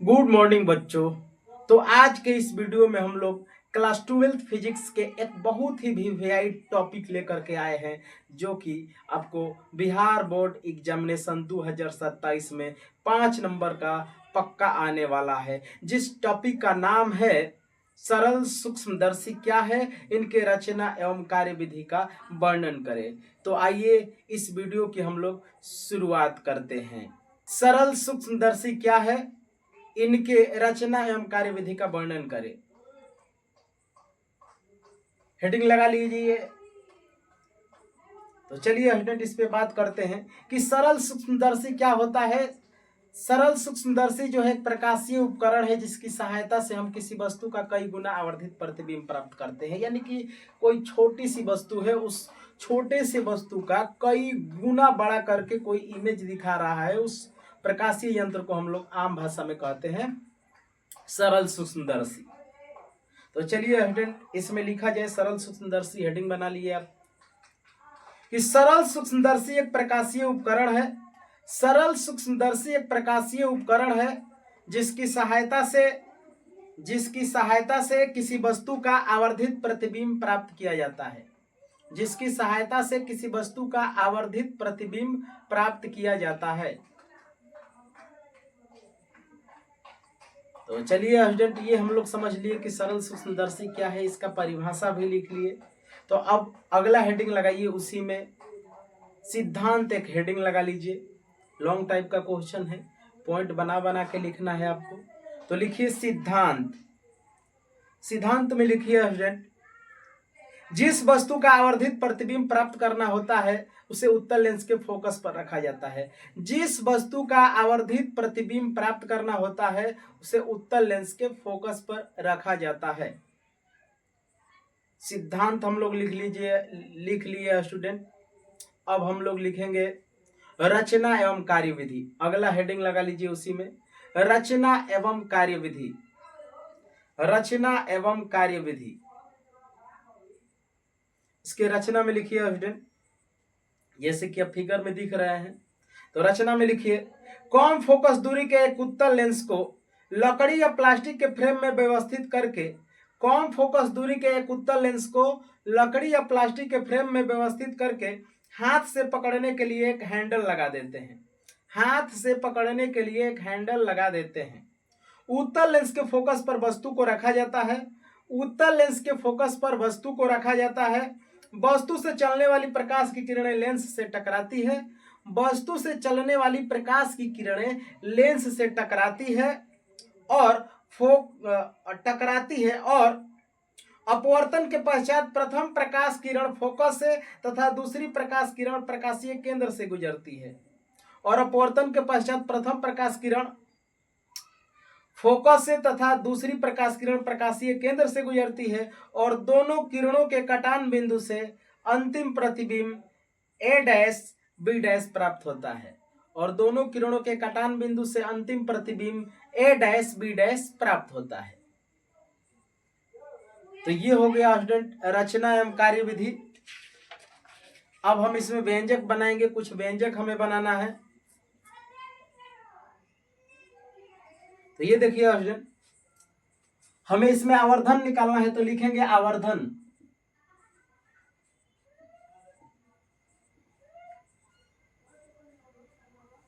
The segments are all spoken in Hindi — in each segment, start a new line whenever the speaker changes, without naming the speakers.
गुड मॉर्निंग बच्चों। तो आज के इस वीडियो में हम लोग क्लास 12 फिजिक्स के एक बहुत ही वीवीआई टॉपिक लेकर के आए हैं, जो कि आपको बिहार बोर्ड एग्जामिनेशन 2027 में 5 नंबर का पक्का आने वाला है। जिस टॉपिक का नाम है सरल सूक्ष्मदर्शी क्या है, इनके रचना एवं कार्यविधि का वर्णन करें। तो आइए इस वीडियो की हम लोग शुरुआत करते हैं। सरल सूक्ष्मदर्शी क्या है, इनके रचना एवं कार्यविधि का वर्णन करें। हेडिंग लगा लीजिए। तो चलिए स्टूडेंट इस पे बात करते हैं कि सरल सूक्ष्मदर्शी क्या होता है। सरल सूक्ष्मदर्शी जो है एक प्रकाशीय उपकरण है, जिसकी सहायता से हम किसी वस्तु का कई गुना आवर्धित प्रतिबिंब प्राप्त करते हैं। यानी कि कोई छोटी सी वस्तु है, उस छोटे से वस्तु का कई गुना बड़ा करके कोई इमेज दिखा रहा है, उस प्रकाशीय यंत्र को हम लोग आम भाषा में कहते हैं सरल सूक्ष्मदर्शी। तो चलिए स्टूडेंट इसमें लिखा जाए सरल सूक्ष्मदर्शी। हेडिंग बना लिए आप कि सरल सूक्ष्मदर्शी एक प्रकाशीय उपकरण है। सरल सूक्ष्मदर्शी एक प्रकाशीय उपकरण है जिसकी सहायता से किसी वस्तु का आवर्धित प्रतिबिंब प्राप्त किया जाता है। जिसकी सहायता से किसी वस्तु का आवर्धित प्रतिबिंब प्राप्त किया जाता है। तो चलिए स्टूडेंट ये हम लोग समझ लिए कि सरल सूक्ष्मदर्शी क्या है, इसका परिभाषा भी लिख लिए। तो अब अगला हेडिंग लगाइए, उसी में सिद्धांत एक हेडिंग लगा लीजिए। लॉन्ग टाइप का क्वेश्चन है, पॉइंट बना बना के लिखना है आपको। तो लिखिए सिद्धांत। सिद्धांत में लिखिए स्टूडेंट, जिस वस्तु का आवर्धित प्रतिबिंब प्राप्त करना होता है उसे उत्तल लेंस के फोकस पर रखा जाता है। जिस वस्तु का आवर्धित प्रतिबिंब प्राप्त करना होता है उसे उत्तल लेंस के फोकस पर रखा जाता है। सिद्धांत हम लोग लिख लिए स्टूडेंट। अब हम लोग लिखेंगे रचना एवं कार्यविधि। अगला हेडिंग लगा लीजिए उसी में, रचना एवं कार्यविधि। रचना एवं कार्यविधि, इसके रचना में लिखिए स्टूडेंट, जैसे कि अब फिगर में दिख रहे हैं। तो रचना में लिखिए, कम फोकस दूरी के एक उत्तल लेंस को लकड़ी या प्लास्टिक के फ्रेम में व्यवस्थित करके कम फोकस दूरी के एक उत्तल लेंस को लकड़ी या प्लास्टिक के फ्रेम में व्यवस्थित करके हाथ से पकड़ने के लिए एक हैंडल लगा देते हैं। हाथ से पकड़ने के लिए एक हैंडल लगा देते हैं। उत्तल लेंस के फोकस पर वस्तु को रखा जाता है। उत्तल लेंस के फोकस पर वस्तु को रखा जाता है। वस्तु से चलने वाली प्रकाश की किरणें लेंस से टकराती है। वस्तु से चलने वाली प्रकाश की किरणें लेंस से टकराती है और अपवर्तन के पश्चात प्रथम प्रकाश किरण फोकस से तथा दूसरी प्रकाश किरण प्रकाशीय केंद्र से गुजरती है। और अपवर्तन के पश्चात प्रथम प्रकाश किरण फोकस से तथा दूसरी प्रकाश किरण प्रकाशीय केंद्र से गुजरती है और दोनों किरणों के कटान बिंदु से अंतिम प्रतिबिंब A', B' प्राप्त होता है। और दोनों किरणों के कटान बिंदु से अंतिम प्रतिबिंब A', B' प्राप्त होता है। तो ये हो गया स्टूडेंट रचना एवं कार्यविधि। अब हम इसमें व्यंजक बनाएंगे, कुछ व्यंजक हमें बनाना है। तो ये देखिए स्टूडेंट, हमें इसमें आवर्धन निकालना है, तो लिखेंगे आवर्धन।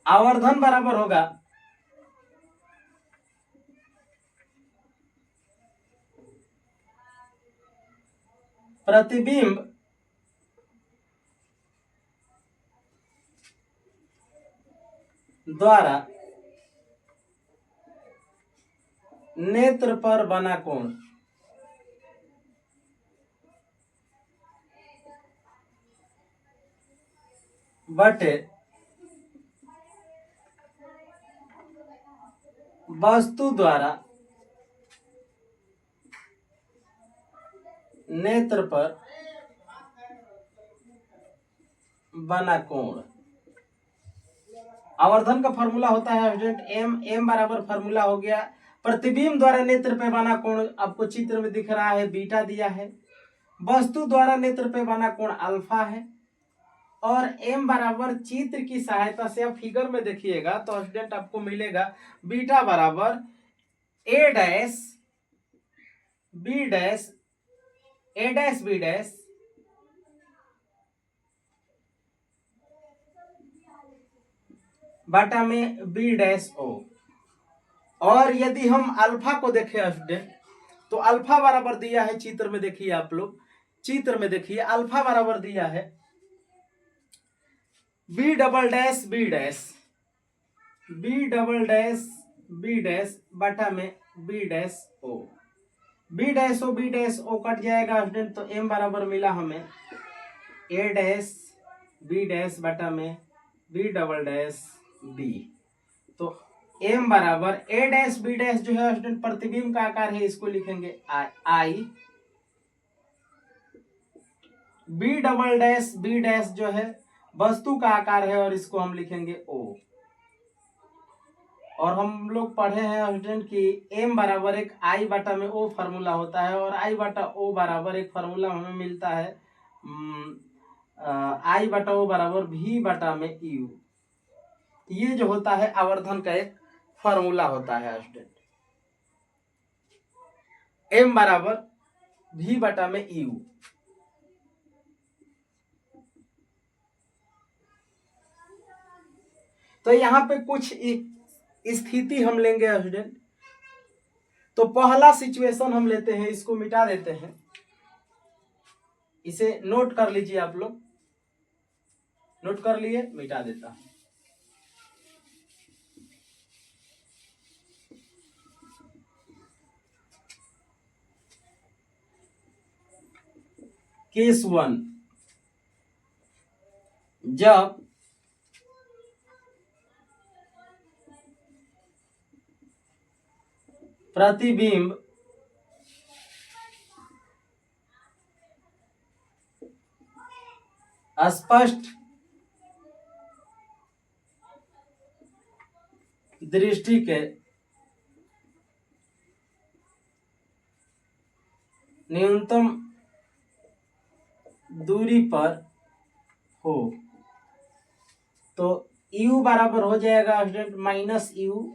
आवर्धन बराबर होगा प्रतिबिंब द्वारा नेत्र पर बना कोण बटे वस्तु द्वारा नेत्र पर बना कोण। आवर्धन का फॉर्मूला होता है स्टूडेंट एम बराबर फॉर्मूला हो गया प्रतिबिंब द्वारा नेत्र पे बना कोण, आपको चित्र में दिख रहा है बीटा दिया है। वस्तु द्वारा नेत्र पे बना कोण अल्फा है। और m बराबर चित्र की सहायता से आप फिगर में देखिएगा तो स्टूडेंट आपको मिलेगा बीटा बराबर A dash B dash A dash B dash बटा में बी डैश ओ। और यदि हम अल्फा को देखें स्टूडेंट, तो अल्फा बराबर दिया है, चित्र में देखिए आप लोग, चित्र में देखिए अल्फा बराबर दिया है B double dash B dash, B double dash B dash बटा में B dash O. B dash O cut जाएगा स्टूडेंट, तो एम बराबर मिला हमें ए डैश बी डैश बटा में बी डबल डैश बी। तो एम बराबर ए डैश बी डैश जो है स्टूडेंट प्रतिबिंब का आकार है, इसको लिखेंगे I. B double dash B dash जो है वस्तु का आकार है, और इसको हम लिखेंगे ओ। और हम लोग पढ़े हैं स्टूडेंट कि एम बराबर एक आई बटा में ओ फार्मूला होता है, और आई बटा ओ बराबर एक फार्मूला हमें मिलता है आई बटा ओ बराबर भी बटा में यू। ये जो होता है आवर्धन का एक फार्मूला होता है स्टूडेंट, एम बराबर भी बटा में यू। तो यहाँ पे कुछ स्थिति हम लेंगे स्टूडेंट। तो पहला सिचुएशन हम लेते हैं, इसको मिटा देते हैं, इसे नोट कर लीजिए आप लोग, नोट कर लिए, मिटा देता हूं। केस 1, जब प्रतिबिंब स्पष्ट दृष्टि के न्यूनतम दूरी पर हो, तो u बराबर हो जाएगा स्टूडेंट माइनस यू।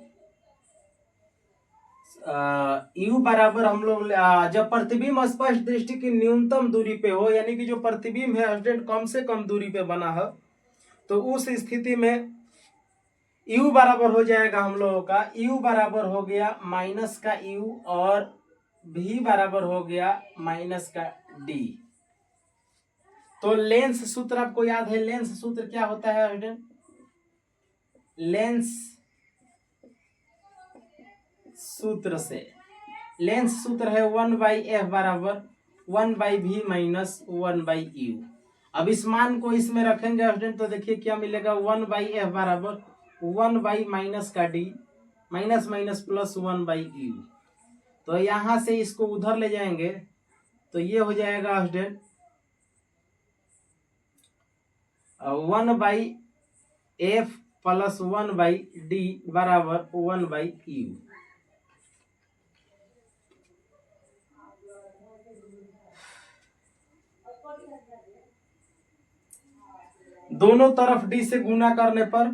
यू बराबर हम लोग जब प्रतिबिंब स्पष्ट दृष्टि की न्यूनतम दूरी पे हो, यानी कि जो प्रतिबिंब है स्टूडेंट कम से कम दूरी पे बना है, तो उस स्थिति में u बराबर हो जाएगा हम लोगों का, u बराबर हो गया माइनस का u, और v बराबर हो गया माइनस का d। तो लेंस सूत्र आपको याद है, लेंस सूत्र क्या होता है स्टूडेंट? लेंस सूत्र से, लेंस सूत्र है 1/f बराबर 1/v माइनस 1/u। अब इस मान को इसमें रखेंगे स्टूडेंट, तो देखिए क्या मिलेगा, 1/f बराबर 1/ माइनस का d minus minus plus 1/u। तो यहां से इसको उधर ले जाएंगे, तो ये हो जाएगा स्टूडेंट 1/f प्लस 1/d बराबर 1/u। दोनों तरफ d से गुना करने पर,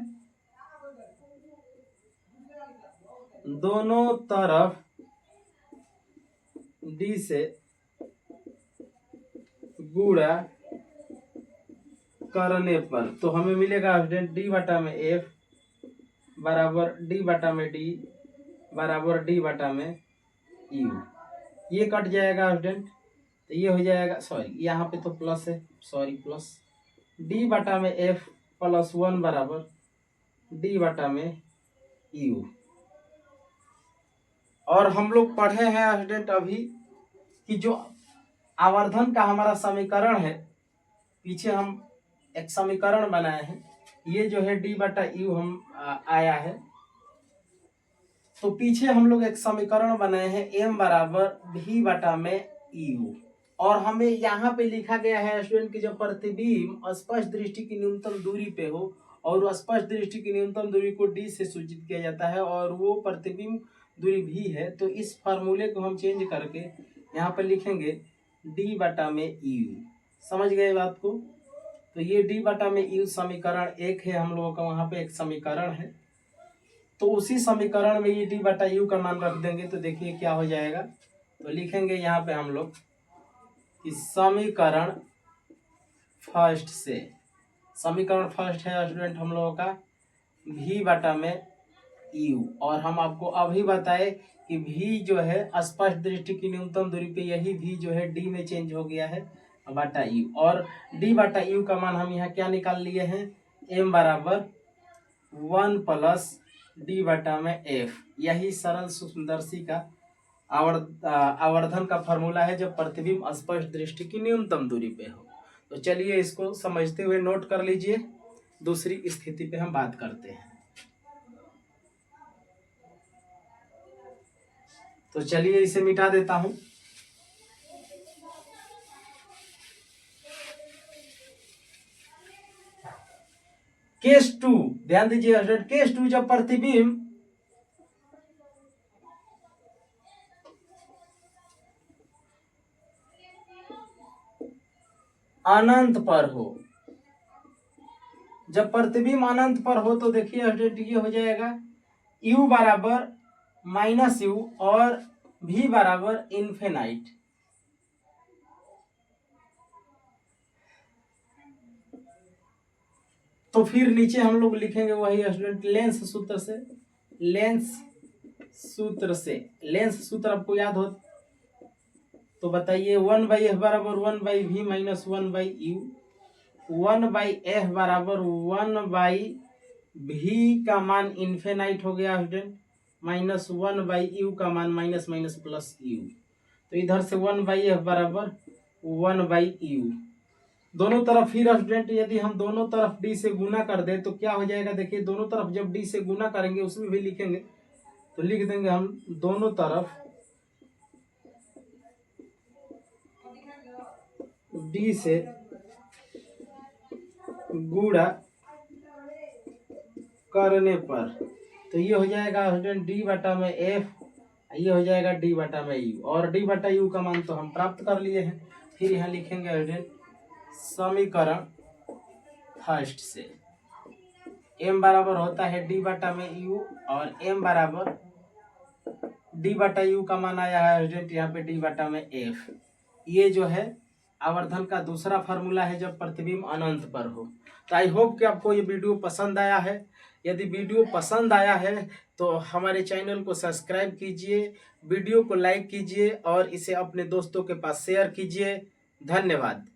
दोनों तरफ d से गुणा करने पर, तो हमें मिलेगा स्टूडेंट d बटा में f बराबर d बटा में d बराबर d बटा में u। ये कट जाएगा स्टूडेंट, तो ये हो जाएगा, सॉरी यहाँ पे तो प्लस है, सॉरी प्लस d बटा में f प्लस 1 बराबर d बटा में u। और हम लोग पढ़े हैं स्टूडेंट अभी कि जो आवर्धन का हमारा समीकरण है, पीछे हम एक समीकरण बनाए हैं, ये जो है d बटा u हम आया है, तो पीछे हम लोग एक समीकरण बनाए हैं m बराबर v बटा में u। और हमें यहाँ पे लिखा गया है स्टूडेंट कि जब प्रतिबिंब स्पष्ट दृष्टि की न्यूनतम दूरी पे हो, और स्पष्ट दृष्टि की न्यूनतम दूरी को d से सूचित किया जाता है, और वो प्रतिबिंब दूरी भी है, तो इस फार्मूले को हम चेंज करके यहाँ पर लिखेंगे d बटा में u। समझ गए बात को? तो ये d बटा में u समीकरण 1 है, हम लोगों का वहाँ पे एक समीकरण है। तो उसी समीकरण में ये डी बटा यू का मान रख देंगे। तो देखिए क्या हो जाएगा, तो लिखेंगे यहाँ पे हम लोग कि समीकरण फर्स्ट से, समीकरण फर्स्ट है स्टूडेंट हम लोगों का v बटा में u, और हम आपको अभी बताए कि v जो है स्पष्ट दृष्टि की न्यूनतम दूरी पे यही v जो है d में चेंज हो गया है बटा u, और d बटा u का मान हम यहाँ क्या निकाल लिए हैं, m बराबर 1 प्लस d बटा में f। यही सरल सूक्ष्मदर्शी का आवर्धन का फॉर्मूला है जब प्रतिबिंब स्पष्ट दृष्टि की न्यूनतम दूरी पे हो। तो चलिए इसको समझते हुए नोट कर लीजिए, दूसरी स्थिति पे हम बात करते हैं। तो चलिए इसे मिटा देता हूं। केस 2 ध्यान दीजिए स्टूडेंट, केस 2 जब प्रतिबिंब अनंत पर हो, जब प्रतिबिंब अनंत पर हो तो देखिए स्टूडेंट ये हो जाएगा u बराबर माइनस यू और v बराबर इन्फिनाइट। तो फिर नीचे हम लोग लिखेंगे वही स्टूडेंट लेंस सूत्र से, लेंस सूत्र आपको याद हो तो बताइए, 1/f बराबर 1/v माइनस 1/u, 1/f बराबर 1/v का मान इन्फिनाइट हो गया स्टूडेंट, माइनस 1/u का मान माइनस माइनस प्लस u। तो इधर से 1/f बराबर 1/u, दोनों तरफ फिर स्टूडेंट यदि हम दोनों तरफ d से गुना कर दे तो क्या हो जाएगा, देखिए दोनों तरफ जब d से गुना करेंगे उसमें भी लिखेंगे, तो लिख देंगे हम दोनों तरफ d से गुणा करने पर, तो ये हो जाएगा स्टूडेंट d बटा में f, ये हो जाएगा d बटा में u, और d बटा u का मान तो हम प्राप्त कर लिए हैं। फिर यहाँ लिखेंगे स्टूडेंट समीकरण फर्स्ट से m बराबर होता है d बटा में u, और m बराबर d बटा u का मान आया है स्टूडेंट यहाँ पे d बटा में f। ये जो है आवर्धन का दूसरा फार्मूला है जब प्रतिबिंब अनंत पर हो। तो आई होप कि आपको ये वीडियो पसंद आया है। यदि वीडियो पसंद आया है तो हमारे चैनल को सब्सक्राइब कीजिए, वीडियो को लाइक कीजिए और इसे अपने दोस्तों के पास शेयर कीजिए। धन्यवाद।